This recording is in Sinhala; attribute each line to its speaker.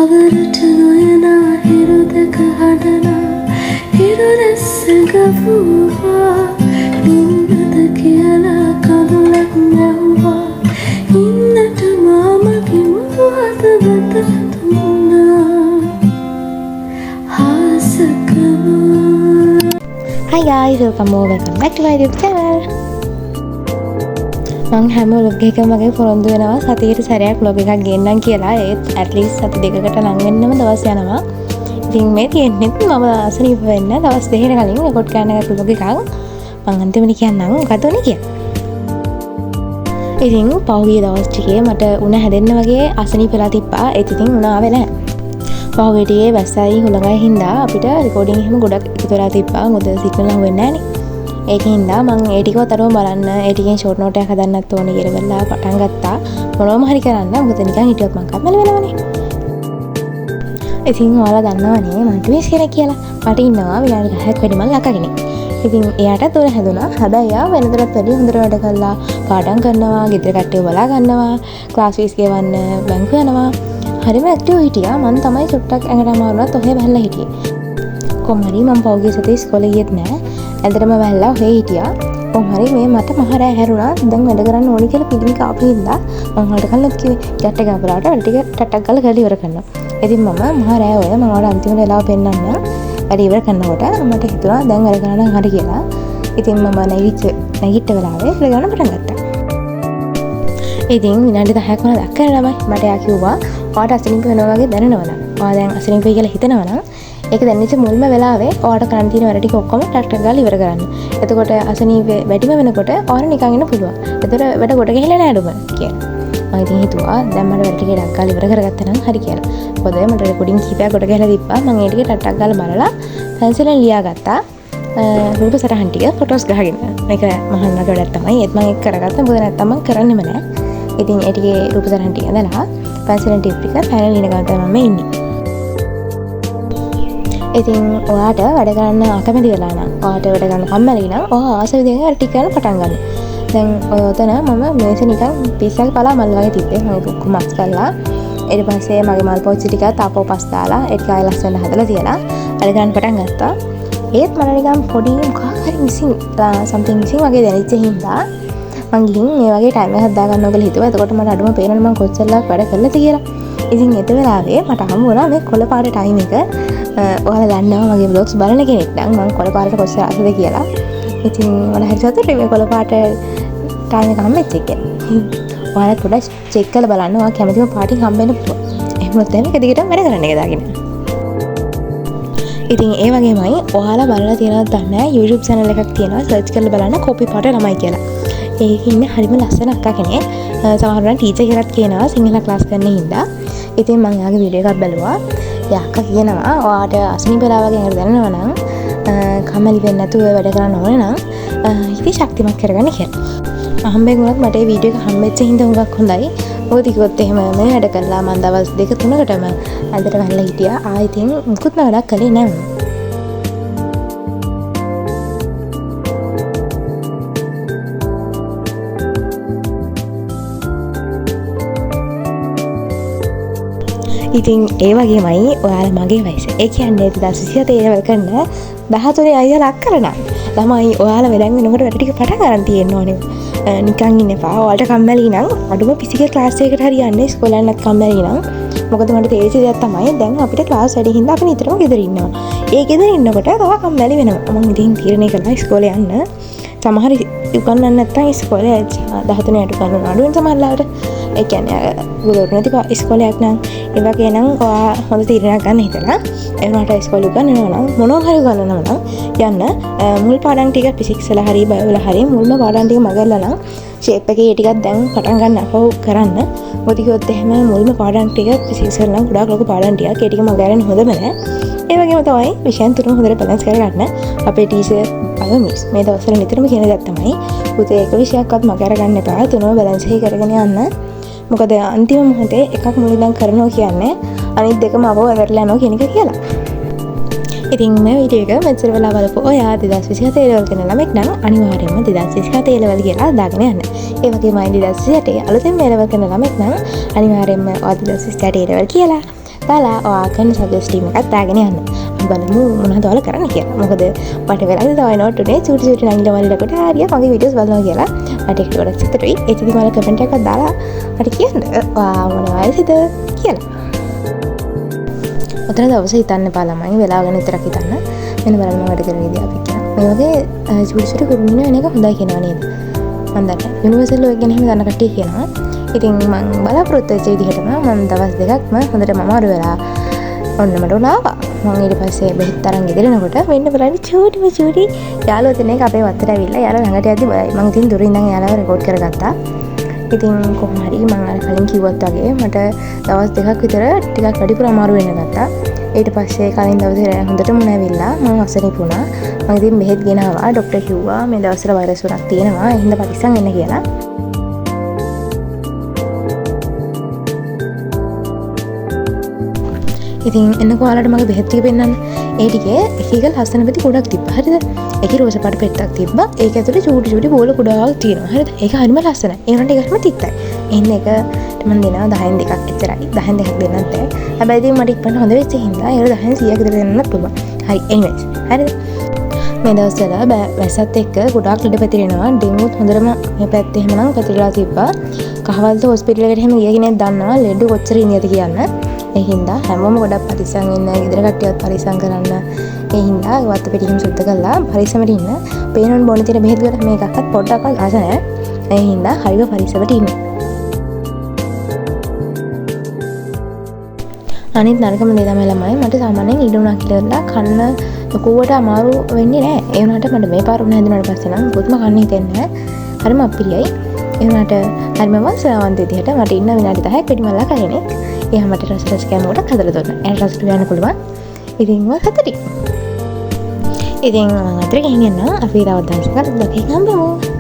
Speaker 1: අවරට නොයනා හිරු දෙක හඬනා හිරු රැස්ස ගවුවා ඉන්නද කියලා කඳුලක් නැව්වා ඉන්නට මාමගේ මුළු හදවත දුන්නා හාසකම.
Speaker 2: Hi guys, welcome back to my YouTube channel. මං හැම vlog එකකම වගේ පොරොන්දු වෙනවා සතියට සැරයක් vlog එකක් ගෙන්නම් කියලා. ඒත් at least සති දෙකකට ලඟ වෙන්නම දවස් යනවා. ඉතින් මේ තියෙන්නේ මම අසනීප වෙන්න දවස් දෙකකට කලින් රෙකෝඩ් කරන්න ගත්ත vlog එකක්. මං අන්තිමට කියන්නම් මොකද උනේ කියලා. ඉතින් පහුගිය දවස් ටිකේ මට උණ හැදෙන්න වගේ අසනීප වෙලා තිබ්බා. ඒත් ඉතින් උණ ආවේ නැහැ. පහුගිය ටිකේ වැස්සයි හුළඟයි හින්දා අපිට රෙකෝඩින් එහෙම ගොඩක් එකතු වෙලා තිබ්බා. මොකද සිග්නල් හුවෙන්නේ නැහැ නේ. ඒකින් හින්දා මම ඒ ටිකවත් අරව බලන්න ඒ ටිකෙන් ෂෝට් නෝට් එකක් හදන්නත් ඕනේ කියලා වෙලා පටන් ගත්තා. මොනවම හරි කරන්න. මොකද නිකන් හිටියොත් මං කම්මැලි වෙනවනේ. ඉතින් ඔයාලා දන්නවනේ මං ට්විස් කෙනෙක් කියලා. මට ඉන්නවා විනාඩි 10ක් වැඩි මං ලක කෙනෙක්. ඉතින් එයාටත් උන හැදුනා. හැබැයි එයා වෙනදටත් වැඩි හොඳට වැඩ කළා. පාඩම් කරනවා, ගෙදර කට්ටිය බලා ගන්නවා, ක්ලාස් ෆීස් ගෙවන්න බැංකුව යනවා. හරිම ඇක්ටිව් හිටියා. මං තමයි චුට්ටක් ඇඟට අමාරුවත් ඔහෙ බැලලා හිටියේ. කොහොම හරි මං පහුගිය සතියේ ඉස්කෝලේ ගියෙත් නෑ. ඇඳටම වැල්ලා ඔහේ හිටියා. කොහොම හරි මේ මට මහරෑ හැරුණා. දැන් වැඩ කරන්න ඕනි කියලා පිටින් කාපු හින්දා මම වලට කල්ලත් කිව්වේ ගැට ගාපලාට වැඩ ටික ටටක් ගාලා කරලා ඉවර කරනවා. ඉතින් මම මහරෑ ඔය මම වල අන්තිම වෙලාව පෙන්නන්න වැඩ ඉවර කරනකොට මට හිතුණා දැන් වැඩ කරන්න හරි කියලා. ඉතින් මම නැගිට වෙලාවේ වැඩ ගන්න පටන් ගත්තා. ඉතින් විනාඩි 10ක් වුණා දැක්කම ළමයි මට එයා කිව්වා ඔයාට අසනීප වෙනවා වගේ දැනෙනවා නම් ඔයා දැන් අසනීපයි කියලා හිතනවා නම් ඒක දැනෙච්ච මුල්ම වෙලාවේ ඔයාට කරන්න තියෙන වැඩ ටික ඔක්කොම ටක් ටක් ගාලා ඉවර කරන්න. එතකොට අසනීපේ වැඩිම වෙනකොට ඔයාලා නිකන් ඉන්න පුළුවන්. එතකොට වැඩ කොට ගිහිල්ලා නෑ ඩොම කියලා. මම ඉතින් හිතුවා දැන් මට වැඩ ටික ටක් ගාලා ඉවර කරගත්තා නම් හරි කියලා. මොකද මට රෙකෝඩින් කීපයක් කොට ගහලා තිබ්බා. මම ඒ ටික ටක් ටක් ගාලා බලලා පැන්සිලෙන් ලියාගත්තා. රූප සටහන් ටික ෆොටෝස් ගහගෙන. මේක මහන්නට වැඩක් තමයි. ඒත් මම ඒක කරගත්තා. මොකද නැත්තම් මම කරන්නෙම නෑ. ඉතින් ඒ ටිකේ රූප සටහන් ටික ඇඳලා පැන්සිලෙන් ටිප් ටික පැනල් ලියන ගමන් තමයි මම ඉන්නේ. ඉතින් ඔයාට වැඩ කරන්න අකමැති වෙලා නම් ඔයාට වැඩ කරන්න කම්මැලි නම් ඔයා ආස විදිහට අර ටික කරන්න පටන් ගන්න. දැන් ඔය උතන මම මේස නිකන් පිස්සක් පලා මල් වගේ තිබ්බේ. මම ඒක ඔක්කොම අස් කළා. ඊට පස්සේ මගේ මල් පොච්චි ටික තාපෝ පස් දාලා ඒක ආයෙ ලස්සනට හදලා තියලා වැඩ කරන්න පටන් ගත්තා. ඒත් මට නිකන් පොඩි මොකක් හරි මිසින් something missing වගේ දැනෙච්ච හින්දා මං ගිහින් මේ වගේ ටයිම් එකක් හදා ගන්නවා කියලා හිතුවා. එතකොට මට අඩුම පේනවනේ මං කොච්චරක් වැඩ කළාද කියලා. ඉතින් ඒ වෙලාවේ මට හම්බ වුණා මේ කොළ පාට ටයිම් එක. ඔයාලා දන්නවා මගේ vlogs බලන කෙනෙක් නම් මම කොළ පාටට කොච්චර ආසද කියලා. ඉතින් මම හරි සතුටුයි මේ කොළ පාට ටයිම් එක හම්බෙච්ච එක. ඔයාලා පොඩ්ඩක් චෙක් කරලා බලන්න ඔයා කැමතිම පාටින් හම්බෙන්න පුළුවන්. එහෙම නැත්නම් එක දිගටම වැඩ කරන්න එක දාගෙන. ඉතින් ඒ වගේමයි ඔයාලා බලලා තියෙනවද දන්නේ නැහැ YouTube channel එකක් තියෙනවා සර්ච් කරලා බලන්න කොපි පාට ළමයි කියලා. ඒකේ ඉන්නේ හරිම ලස්සන අක්කා කෙනෙක්. සමහරවිට ටීචර් කෙනෙක් කියනවා සිංහල ක්ලාස් කරන හින්දා. ඉතින් මම යාගේ වීඩියෝ එකක් බැලුවා. ඒ අක්කා කියනවා ඔයාට අසනීප වෙලා වගේ නේද දැනෙනවා නම් කම්මැලි වෙන්නේ නැතුව වැඩ කරන්න ඕනේ නම් ඉතින් ශක්තිමත් කරගන්න කියලා. හම්බෙන් වුණත් මට මේ වීඩියෝ එක හම්බෙච්ච හින්දා හුඟක් හොඳයි. මොකද කිව්වොත් එහෙම මේ වැඩ කළා මම දවස් 2-3කටම ඇඳට වැල්ලා හිටියා. ආයෙත් මුකුත්ම වැඩක් කළේ නැහැ. ඉතින් ඒ වගේමයි ඔයාලා මගේ වයස. ඒ කියන්නේ 2027 ලෙවල් කරන 13 අයියලා අක්කරන. ළමයි ඔයාලා වැඩන් වෙනකොට වැඩ ටික පටන් ගන්න තියෙන්න ඕනේ. නිකන් ඉන්න එපා. ඔයාලට කම්මැලි නම් අඩුම ෆිසිකල් ක්ලාස් එකකට හරි යන්න ඉස්කෝලේ යන්නත් කම්මැලි නම්. මොකද මට තේරිච්ච දෙයක් තමයි දැන් අපිට ක්ලාස් වැඩි හින්දා අපි නිතරම ගෙදර ඉන්නවා. ඒ ගෙදර ඉන්නකොට තව කම්මැලි වෙනවා. මම ඉතින් තීරණය කළා ඉස්කෝලේ යන්න. සමහර උගන්නන්න නැත්තම් ඉස්කෝලේ 13ට උගන්නන අඩුවෙන් සමහරලාට ඒ කියන්නේ ගුරුවරු නැති ඉස්කෝලයක් නම් ඒ වගේ නම් ඔයා හොඳ තීරණයක් ගන්න හිතලා ඒ වුණාට ඉස්කෝලේ උගන්නනවා නම් මොනවා හරි උගන්නනවා නම් යන්න මුල් පාඩම් ටික ෆිසික්ස් වල හරි බයෝ වල හරි මුල්ම පාඩම් ටික මගල්ලා නම් ෂේප් එකේ ටිකක් දැන් පටන් ගන්න අපව කරන්න. මොකද කිව්වොත් එහෙම මුල්ම පාඩම් ටික ෆිසික්ස් වල නම් ගොඩාක් ලොකු පාඩම් ටිකක් ඒ ටික මගහරින්න හොඳම නෑ. ඒ වගේම තමයි විෂයන් තුනම හොඳට බැලන්ස් කරගන්න අපේ ටීචර් මිස් මේ දවස්වල නිතරම කියන දේ තමයි පුතේ එක විෂයක්වත් මගහර ගන්න එපා. තුනම බැලන්ස් කරගෙන යන්න. මොකද අන්තිම මොහොතේ එකක් මුලින්ම කරනවා කියන්නේ අනිත් දෙකම අපව වැරලා යනවා කියන එක කියලා. ඉතින් මේ වීඩියෝ එක මෙච්චර වෙලා බලපුවා ඔයා 2027 ලෙවල් කරන ළමෙක් නම් අනිවාර්යයෙන්ම 2027 ලෙවල් කියලා දාගෙන යන්න. ඒ වගේමයි 2028 අලුතෙන් මේ ලෙවල් කරන ළමෙක් නම් අනිවාර්යයෙන්ම ඔයා 2028 ලෙවල් කියලා දාලා ඔයා කරන සබ්ජෙක්ට් ටීම් එකත් දාගෙන යන්න. අපි බලමු මොනවද ඔයාලා කරන්න කියලා. මොකද මට වෙලාද තවයි නෝට් උනේ චූටි චූටි නංගිලා වලකට හරිය මගේ වීඩියෝස් බලනවා කියලා. මට ඒක ගොඩක් සිතටුයි. ඒ ඉතින් ඔයාලා කමෙන්ට් එකක් දාලා මට කියන්න ඔයා මොනවයිද කියලා. ඔතන දවසේ හිතන්න එපා ළමයි. වෙලාව ගැන විතරක් හිතන්න. මෙන්න බලන්න වැඩ කරන විදිය අපි කියනවා. මේ වගේ චූටි චූටි කුරුමින වෙන එක හොඳයි කියනවා නේද? මම දන්නවා. යුනිවර්සල් ඔය ගැන එහෙම දන්න කට්ටිය කියනවා. ඉතින් මම බලාපොරොත්තු වෙච්ච විදිහටම මම දවස් දෙකක්ම හොඳටම අමාරු වෙලා ඔන්න මට උනාවා. මම ඊට පස්සේ බෙහෙත් අරන් ගෙදර එනකොට මෙන්න බලන්න චූටි යාළුවෝ දෙනෙක් අපේ වත්තට ඇවිල්ලා යාළුවා ළඟට යද්දි බලයි. මම ඉතින් දුරින් ඉඳන් යාළුවව රෙකෝඩ් කරගත්තා. ඉතින් කොහොම හරි මම අර කලින් කිව්වත් වගේ මට දවස් දෙකක් විතර ටිකක් වැඩිපුර අමාරු වෙන්න ගත්තා. ඊට පස්සේ කලින් දවසේ හොඳටම මුණ ඇවිල්ලා මම අසනීප වුණා. මම ඉතින් බෙහෙත් ගෙනාවා. ડોක්ටර් කිව්වා මේ දවස්වල වෛරස් වලක් තියෙනවා. ඒ හින්දා පරිස්සම් වෙන්න කියලා. ඉතින් එන්නකෝ ඔයාලට මගේ බෙහෙත් ටික පෙන්නන්න. ඒ ටිකේ එක එක ලස්සන පැති ගොඩක් තිබ්බා. හරිද? ඒකේ රෝස පාට පෙට්ටක් තිබ්බා. ඒක ඇතුලේ චූටි බෝල ගොඩාක් තියෙනවා. හරිද? ඒක හරිම ලස්සනයි. ඒ වුණාට ඒකම තිත්තයි. එන්න එක මම දෙනවා 10න් දෙකක් එච්චරයි. 10න් දෙකක් දෙන්නත් බෑ. හැබැයි ඉතින් මට ඉක්මනට හොඳ වෙච්ච හින්දා ඒක 10න් 100ක් විතර දෙන්නත් පුළුවන්. හරි. anyways. හරිද? මේ දවස්වල වැස්සත් එක්ක ගොඩාක් ලෙඩ පැතිරෙනවා. ඩෙන්ගුත් හොඳටම මේ පැත්තේ එහෙමනම් පැතිරලා තිබ්බා. කහවල්ත හොස්පිටල් එකට එහෙම ගිය කෙනෙක් දන්නවා ලෙඩ කොච්චර ඉන්නද කියන්න. ඒ හින්දා හැමෝම ගොඩක් පරිස්සම් වෙන්න, ගෙදර කට්ටියත් පරිස්සම් කරන්න. ඒ හින්දා වත්ත පිටිහිම සුද්ධ කරලා පරිස්සමට ඉන්න. පේනොන් බොන තියෙන බෙහෙත් වල මේකක්වත් පොඩ්ඩක්වත් ආස නැහැ. ඒ හින්දා හරිව පරිස්සමට ඉන්න. අනිත් නරකම දේ තමයි ළමයි මට සාමාන්‍යයෙන් ඉඩ උනා කියලා කන්න ලොකුවට අමාරු වෙන්නේ නැහැ. ඒ වුණාට මට මේ පාර උනා හැදුනාට පස්සේ නම් පුත්ම කන්න හිතෙන්නේ නැහැ. හරිම අප්පිරියයි. ඒ වුණාට හරිම වාසනාවන්ත විදිහට මට ඉන්න විනාඩි 10ක් පිටිමල්ලා කෙනෙක් එයා මට රස කෑම ගොඩක් හදලා දුන්නා. එයාට රස කියන්න පුළුවන්. ඉතින් මම සතුටුයි. ඉතින් මම අතර ගිහින් යනවා. අපි තවත් දවසකට ලෝකෙ හම්බෙමු.